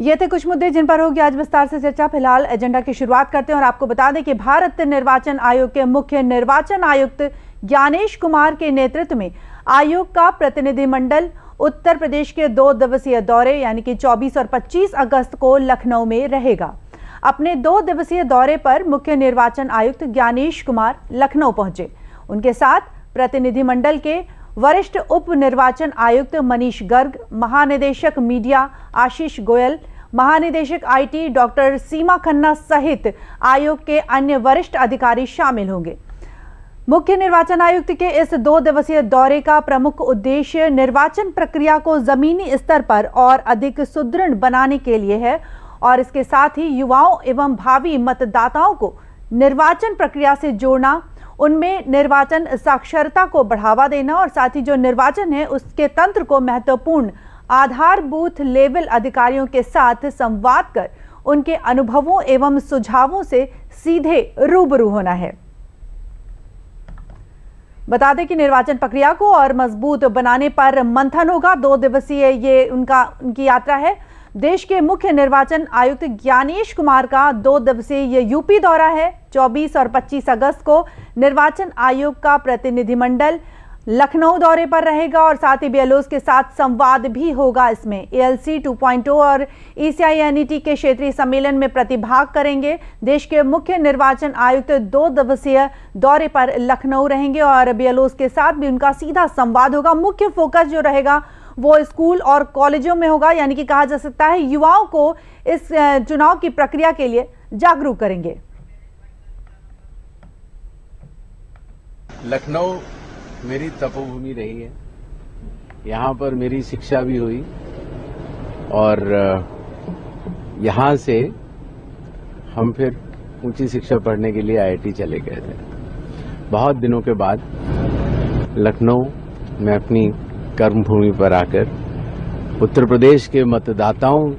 ये थे कुछ मुद्दे जिन पर होगी आज विस्तार से चर्चा। फिलहाल एजेंडा की शुरुआत करते हैं और आपको बता दें कि भारत निर्वाचन आयोग के मुख्य निर्वाचन आयुक्त ज्ञानेश कुमार के नेतृत्व में आयोग का प्रतिनिधिमंडल उत्तर प्रदेश के 2 दिवसीय दौरे यानी कि 24 और 25 अगस्त को लखनऊ में रहेगा। अपने 2 दिवसीय दौरे पर मुख्य निर्वाचन आयुक्त ज्ञानेश कुमार लखनऊ पहुंचे। उनके साथ प्रतिनिधिमंडल के वरिष्ठ उप निर्वाचन आयुक्त मनीष गर्ग, महानिदेशक मीडिया आशीष गोयल, महानिदेशक आईटी डॉक्टर सीमा खन्ना सहित आयोग के अन्य वरिष्ठ अधिकारी शामिल होंगे। मुख्य निर्वाचन आयुक्त के इस 2 दिवसीय दौरे का प्रमुख उद्देश्य निर्वाचन प्रक्रिया को जमीनी स्तर पर और अधिक सुदृढ़ बनाने के लिए है और इसके साथ ही युवाओं एवं भावी मतदाताओं को निर्वाचन प्रक्रिया से जोड़ना, उनमें निर्वाचन साक्षरता को बढ़ावा देना और साथ ही जो निर्वाचन है उसके तंत्र को महत्वपूर्ण आधार बूथ लेवल अधिकारियों के साथ संवाद कर उनके अनुभवों एवं सुझावों से सीधे रूबरू होना है। बता दें कि निर्वाचन प्रक्रिया को और मजबूत बनाने पर मंथन होगा। 2 दिवसीय ये उनकी यात्रा है। देश के मुख्य निर्वाचन आयुक्त ज्ञानेश कुमार का 2 दिवसीय ये यूपी दौरा है। 24 और 25 अगस्त को निर्वाचन आयोग का प्रतिनिधिमंडल लखनऊ दौरे पर रहेगा और साथ ही बीएलओज के साथ संवाद भी होगा। इसमें एएलसी 2.0 और ईसीआईएनईटी के क्षेत्रीय सम्मेलन में प्रतिभाग करेंगे। देश के मुख्य निर्वाचन आयुक्त 2 दिवसीय दौरे पर लखनऊ रहेंगे और बीएलओज के साथ भी उनका सीधा संवाद होगा। मुख्य फोकस जो रहेगा वो स्कूल और कॉलेजों में होगा, यानी कि कहा जा सकता है युवाओं को इस चुनाव की प्रक्रिया के लिए जागरूक करेंगे। लखनऊ मेरी तपोभूमि रही है, यहाँ पर मेरी शिक्षा भी हुई और यहाँ से हम फिर ऊंची शिक्षा पढ़ने के लिए आईआईटी चले गए थे। बहुत दिनों के बाद लखनऊ में अपनी कर्मभूमि पर आकर उत्तर प्रदेश के मतदाताओं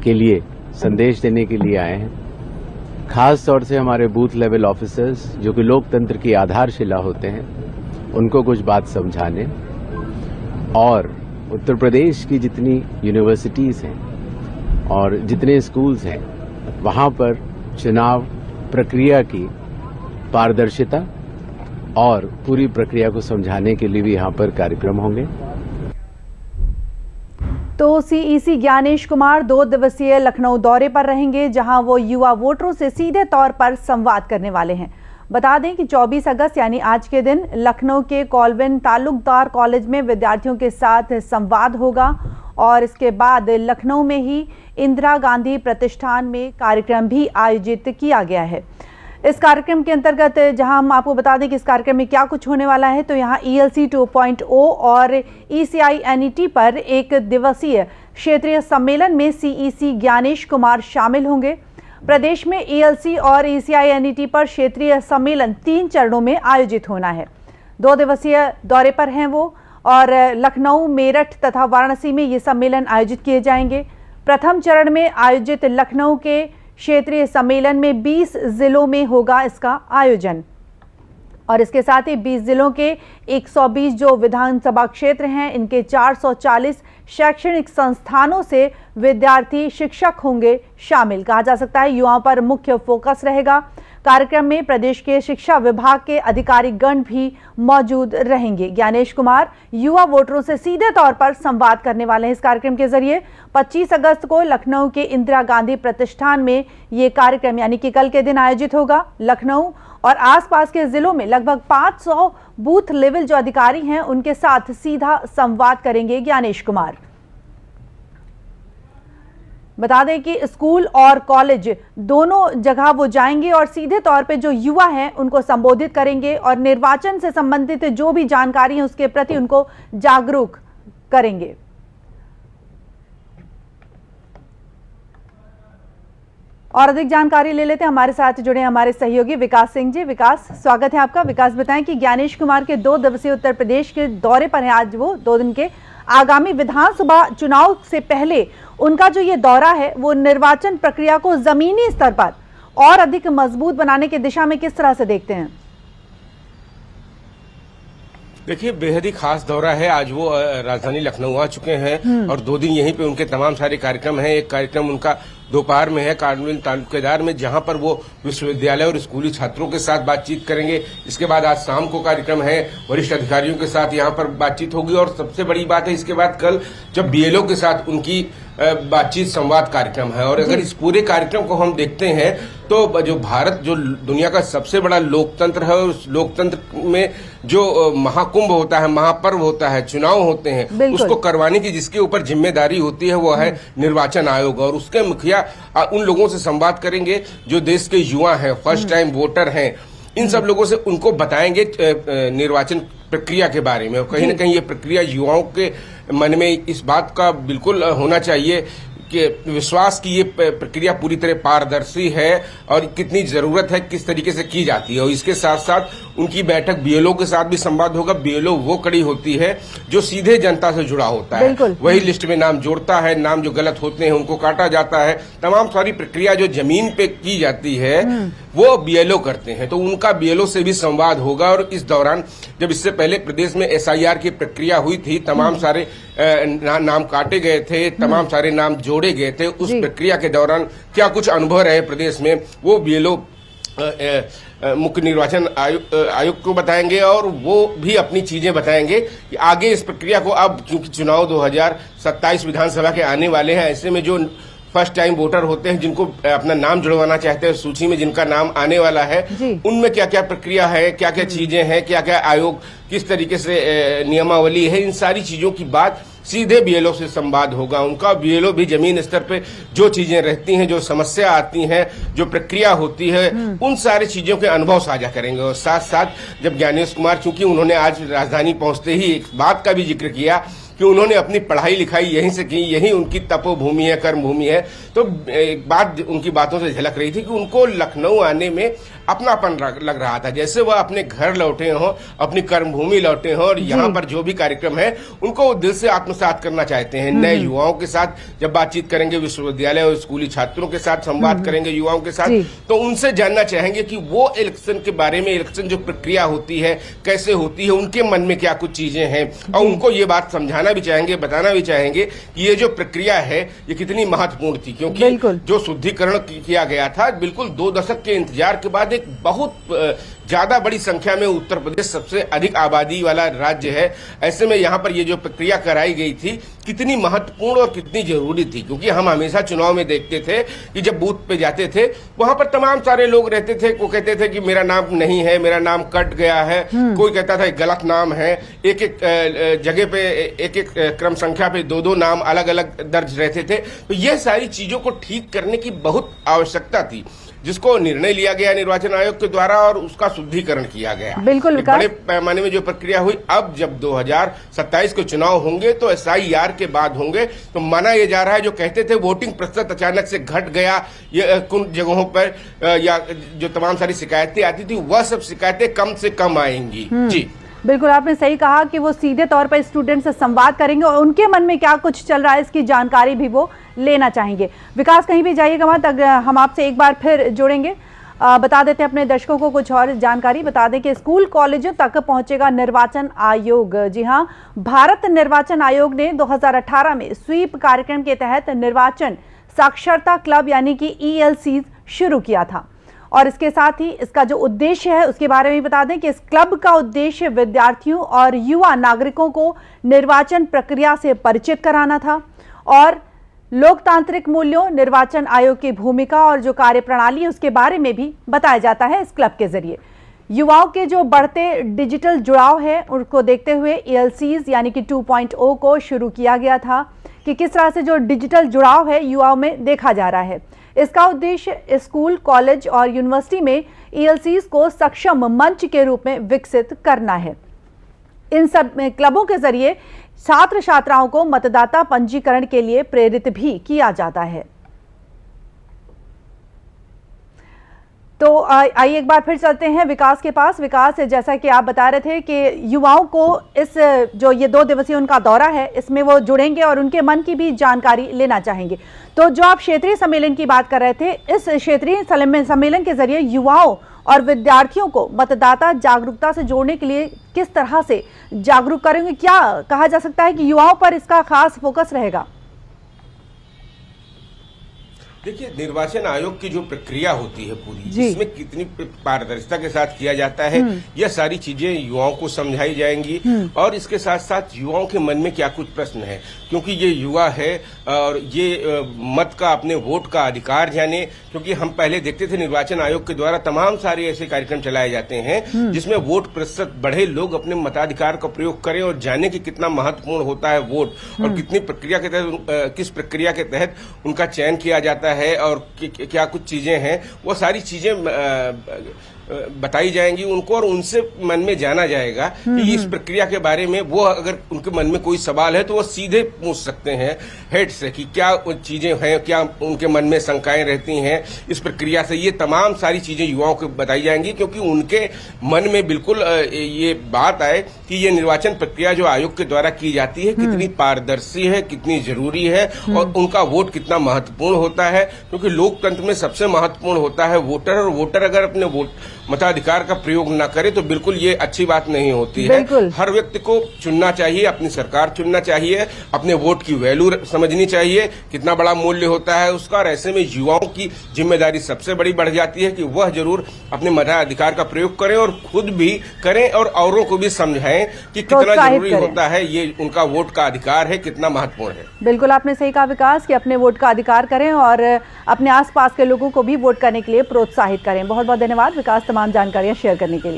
के लिए संदेश देने के लिए आए हैं। खास तौर से हमारे बूथ लेवल ऑफिसर्स जो कि लोकतंत्र की आधारशिला होते हैं, उनको कुछ बात समझाने और उत्तर प्रदेश की जितनी यूनिवर्सिटीज़ हैं और जितने स्कूल्स हैं वहाँ पर चुनाव प्रक्रिया की पारदर्शिता और पूरी प्रक्रिया को समझाने के लिए भी यहाँ पर कार्यक्रम होंगे। तो सीईसी ज्ञानेश कुमार 2 दिवसीय लखनऊ दौरे पर रहेंगे, जहां वो युवा वोटरों से सीधे तौर पर संवाद करने वाले हैं। बता दें कि 24 अगस्त यानी आज के दिन लखनऊ के कॉल्विन तालुकदार कॉलेज में विद्यार्थियों के साथ संवाद होगा और इसके बाद लखनऊ में ही इंदिरा गांधी प्रतिष्ठान में कार्यक्रम भी आयोजित किया गया है। इस कार्यक्रम के अंतर्गत जहां हम आपको बता दें कि इस कार्यक्रम में क्या कुछ होने वाला है, तो यहां ELC 2.0 और ECINET पर 1 दिवसीय क्षेत्रीय सम्मेलन में CEC ज्ञानेश कुमार शामिल होंगे। प्रदेश में ELC और ECINET पर क्षेत्रीय सम्मेलन 3 चरणों में आयोजित होना है। 2 दिवसीय दौरे पर हैं वो और लखनऊ, मेरठ तथा वाराणसी में ये सम्मेलन आयोजित किए जाएंगे। प्रथम चरण में आयोजित लखनऊ के क्षेत्रीय सम्मेलन में 20 जिलों में होगा इसका आयोजन और इसके साथ ही 20 जिलों के 120 जो विधानसभा क्षेत्र हैं, इनके 440 शैक्षणिक संस्थानों से विद्यार्थी, शिक्षक होंगे शामिल। कहा जा सकता है युवाओं पर मुख्य फोकस रहेगा। कार्यक्रम में प्रदेश के शिक्षा विभाग के अधिकारी गण भी मौजूद रहेंगे। ज्ञानेश कुमार युवा वोटरों से सीधे तौर पर संवाद करने वाले हैं इस कार्यक्रम के जरिए। 25 अगस्त को लखनऊ के इंदिरा गांधी प्रतिष्ठान में ये कार्यक्रम यानी कि कल के दिन आयोजित होगा। लखनऊ और आसपास के जिलों में लगभग 500 बूथ लेवल जो अधिकारी हैं उनके साथ सीधा संवाद करेंगे ज्ञानेश कुमार। बता दें कि स्कूल और कॉलेज दोनों जगह वो जाएंगे और सीधे तौर पे जो युवा हैं उनको संबोधित करेंगे और निर्वाचन से संबंधित जो भी जानकारी है उसके प्रति उनको जागरूक करेंगे। और अधिक जानकारी ले लेते हैं, हमारे साथ जुड़े हमारे सहयोगी विकास सिंह जी। विकास, स्वागत है आपका। विकास, बताएं कि ज्ञानेश कुमार के 2 दिवसीय उत्तर प्रदेश के दौरे पर हैं आज वो 2 दिन के। आगामी विधानसभा चुनाव से पहले उनका जो ये दौरा है वो निर्वाचन प्रक्रिया को जमीनी स्तर पर और अधिक मजबूत बनाने की दिशा में किस तरह से देखते हैं? देखिए, बेहद ही खास दौरा है। आज वो राजधानी लखनऊ आ चुके हैं और 2 दिन यहीं पे उनके तमाम सारे कार्यक्रम हैं। एक कार्यक्रम उनका दोपहर में है कानून तालुकेदार में, जहां पर वो विश्वविद्यालय और स्कूली छात्रों के साथ बातचीत करेंगे। इसके बाद आज शाम को कार्यक्रम है, वरिष्ठ अधिकारियों के साथ यहां पर बातचीत होगी। और सबसे बड़ी बात है, इसके बाद कल जब बीएलओ के साथ उनकी बातचीत संवाद कार्यक्रम है। और अगर इस पूरे कार्यक्रम को हम देखते हैं तो जो भारत जो दुनिया का सबसे बड़ा लोकतंत्र है, उस लोकतंत्र में जो महाकुंभ होता है, महापर्व होता है, चुनाव होते हैं, उसको करवाने की जिसके ऊपर जिम्मेदारी होती है वो है निर्वाचन आयोग। और उसके मुखिया उन लोगों से संवाद करेंगे जो देश के युवा हैं, फर्स्ट टाइम वोटर हैं। इन सब लोगों से उनको बताएंगे निर्वाचन प्रक्रिया के बारे में। कहीं ना कहीं ये प्रक्रिया युवाओं के मन में इस बात का बिल्कुल होना चाहिए कि विश्वास की ये प्रक्रिया पूरी तरह पारदर्शी है और कितनी जरूरत है, किस तरीके से की जाती है। और इसके साथ साथ उनकी बैठक बीएलओ के साथ भी संवाद होगा। बीएलओ वो कड़ी होती है जो सीधे जनता से जुड़ा होता है, वही लिस्ट में नाम जोड़ता है, नाम जो गलत होते हैं उनको काटा जाता है। तमाम सारी प्रक्रिया जो जमीन पे की जाती है वो बीएलओ करते हैं, तो उनका बीएलओ से भी संवाद होगा। और इस दौरान जब इससे पहले प्रदेश में एसआईआर की प्रक्रिया हुई थी, तमाम सारे नाम काटे गए थे, तमाम सारे नाम जोड़े गए थे, उस प्रक्रिया के दौरान क्या कुछ अनुभव रहे प्रदेश में वो बीएलओ मुख्य निर्वाचन आयुक्त को बताएंगे। और वो भी अपनी चीजें बताएंगे कि आगे इस प्रक्रिया को, अब क्योंकि चुनाव 2027 विधानसभा के आने वाले हैं, ऐसे में जो फर्स्ट टाइम वोटर होते हैं जिनको अपना नाम जुड़वाना चाहते हैं, सूची में जिनका नाम आने वाला है, उनमें क्या क्या प्रक्रिया है, क्या क्या चीजें हैं, क्या क्या आयोग किस तरीके से नियमावली है, इन सारी चीजों की बात सीधे बीएलओ से संवाद होगा उनका। बीएलओ भी जमीन स्तर पे जो चीजें रहती हैं, जो समस्या आती हैं, जो प्रक्रिया होती है, उन सारी चीजों के अनुभव साझा करेंगे। और साथ साथ जब ज्ञानेश कुमार, चूंकि उन्होंने आज राजधानी पहुंचते ही एक बात का भी जिक्र किया कि उन्होंने अपनी पढ़ाई लिखाई यहीं से की, यही उनकी तपोभूमि है, कर्म भूमि है, तो एक बात उनकी बातों से झलक रही थी कि उनको लखनऊ आने में अपनापन लग रहा था, जैसे वह अपने घर लौटे हों, अपनी कर्मभूमि लौटे हों। और यहाँ पर जो भी कार्यक्रम है उनको वो दिल से आत्मसात करना चाहते हैं। नए युवाओं के साथ जब बातचीत करेंगे, विश्वविद्यालय और स्कूली छात्रों के साथ संवाद करेंगे युवाओं के साथ, तो उनसे जानना चाहेंगे कि वो इलेक्शन के बारे में, इलेक्शन जो प्रक्रिया होती है कैसे होती है, उनके मन में क्या कुछ चीजें हैं। और उनको ये बात समझाना भी चाहेंगे, बताना भी चाहेंगे कि ये जो प्रक्रिया है ये कितनी महत्वपूर्ण थी, क्योंकि जो शुद्धिकरण किया गया था, बिल्कुल 2 दशक के इंतजार के बाद एक बहुत ज्यादा बड़ी संख्या में, उत्तर प्रदेश सबसे अधिक आबादी वाला राज्य है, ऐसे में यहाँ पर ये जो प्रक्रिया कराई गई थी कितनी महत्वपूर्ण और कितनी जरूरी थी। क्योंकि हम हमेशा चुनाव में देखते थे कि जब बूथ पे जाते थे वहां पर तमाम सारे लोग रहते थे, को कहते थे कि मेरा नाम नहीं है, मेरा नाम कट गया है, कोई कहता था गलत नाम है, एक एक जगह पे, एक एक क्रम संख्या पे 2-2 नाम अलग अलग दर्ज रहते थे। तो यह सारी चीजों को ठीक करने की बहुत आवश्यकता थी, जिसको निर्णय लिया गया निर्वाचन आयोग के द्वारा और उसका शुद्धिकरण किया गया। बिल्कुल बड़े पैमाने में जो प्रक्रिया हुई। अब जब 2027 के चुनाव होंगे तो एसआईआर के बाद होंगे, तो माना यह जा रहा है, जो कहते थे वोटिंग प्रतिशत अचानक से घट गया ये कुछ जगहों पर, या जो तमाम सारी शिकायतें आती थी, वह सब शिकायतें कम से कम आएंगी। जी बिल्कुल, आपने सही कहा कि वो सीधे तौर पर स्टूडेंट से संवाद करेंगे और उनके मन में क्या कुछ चल रहा है इसकी जानकारी भी वो लेना चाहेंगे। विकास, कहीं भी जाइएगा मत, हम आपसे एक बार फिर जुड़ेंगे। बता देते हैं अपने दर्शकों को कुछ और जानकारी, बता दें कि स्कूल कॉलेजों तक पहुंचेगा निर्वाचन आयोग। जी हां, भारत निर्वाचन आयोग ने 2018 में स्वीप कार्यक्रम के तहत निर्वाचन साक्षरता क्लब यानी कि ELCs शुरू किया था। और इसके साथ ही इसका जो उद्देश्य है उसके बारे में बता दें कि इस क्लब का उद्देश्य विद्यार्थियों और युवा नागरिकों को निर्वाचन प्रक्रिया से परिचित कराना था और लोकतांत्रिक मूल्यों, निर्वाचन आयोग की भूमिका और जो कार्यप्रणाली है उसके बारे में भी बताया जाता है इस क्लब के जरिए। युवाओं के जो बढ़ते डिजिटल जुड़ाव है उनको देखते हुए ELCs यानी कि 2.0 को शुरू किया गया था कि किस तरह से जो डिजिटल जुड़ाव है युवाओं में देखा जा रहा है। इसका उद्देश्य स्कूल, कॉलेज और यूनिवर्सिटी में ELCs को सक्षम मंच के रूप में विकसित करना है। इन सब क्लबों के जरिए छात्र छात्राओं को मतदाता पंजीकरण के लिए प्रेरित भी किया जाता है। तो आइए एक बार फिर चलते हैं विकास के पास। विकास, जैसा कि आप बता रहे थे कि युवाओं को इस जो ये 2 दिवसीय उनका दौरा है इसमें वो जुड़ेंगे और उनके मन की भी जानकारी लेना चाहेंगे। तो जो आप क्षेत्रीय सम्मेलन की बात कर रहे थे, इस क्षेत्रीय सम्मेलन के जरिए युवाओं और विद्यार्थियों को मतदाता जागरूकता से जोड़ने के लिए किस तरह से जागरूक करेंगे? क्या कहा जा सकता है कि युवाओं पर इसका खास फोकस रहेगा? देखिए, निर्वाचन आयोग की जो प्रक्रिया होती है पूरी, जिसमें कितनी पारदर्शिता के साथ किया जाता है, यह सारी चीजें युवाओं को समझाई जाएंगी। और इसके साथ साथ युवाओं के मन में क्या कुछ प्रश्न है, क्योंकि ये युवा है और ये मत का, अपने वोट का अधिकार जाने। क्योंकि हम पहले देखते थे निर्वाचन आयोग के द्वारा तमाम सारे ऐसे कार्यक्रम चलाए जाते हैं जिसमें वोट प्रतिशत बढ़े, लोग अपने मताधिकार का प्रयोग करें और जाने कि कितना महत्वपूर्ण होता है वोट, और कितनी प्रक्रिया के तहत, किस प्रक्रिया के तहत उनका चयन किया जाता है और क्या कुछ चीजें हैं, वो सारी चीजें बताई जाएंगी उनको, और उनसे मन में जाना जाएगा कि इस प्रक्रिया के बारे में वो अगर उनके मन में कोई सवाल है तो वो सीधे पूछ सकते हैं हेड से कि क्या चीजें हैं, क्या उनके मन में शंकाएं रहती हैं इस प्रक्रिया से। ये तमाम सारी चीजें युवाओं को बताई जाएंगी, क्योंकि उनके मन में बिल्कुल ये बात आए कि ये निर्वाचन प्रक्रिया जो आयोग के द्वारा की जाती है कितनी पारदर्शी है, कितनी जरूरी है, और उनका वोट कितना महत्वपूर्ण होता है। क्योंकि लोकतंत्र में सबसे महत्वपूर्ण होता है वोटर, और वोटर अगर अपने मताधिकार का प्रयोग न करे तो बिल्कुल ये अच्छी बात नहीं होती है। हर व्यक्ति को चुनना चाहिए, अपनी सरकार चुनना चाहिए, अपने वोट की वैल्यू समझनी चाहिए, कितना बड़ा मूल्य होता है उसका। और ऐसे में युवाओं की जिम्मेदारी सबसे बड़ी बढ़ जाती है कि वह जरूर अपने मताधिकार का प्रयोग करें और खुद भी करें और औरों को भी समझाएं कि कितना जरूरी होता है, ये उनका वोट का अधिकार है, कितना महत्वपूर्ण है। बिल्कुल आपने सही कहा विकास कि अपने वोट का अधिकार करें और अपने आसपास के लोगों को भी वोट करने के लिए प्रोत्साहित करें। बहुत बहुत धन्यवाद विकास तमाम जानकारियां शेयर करने के लिए।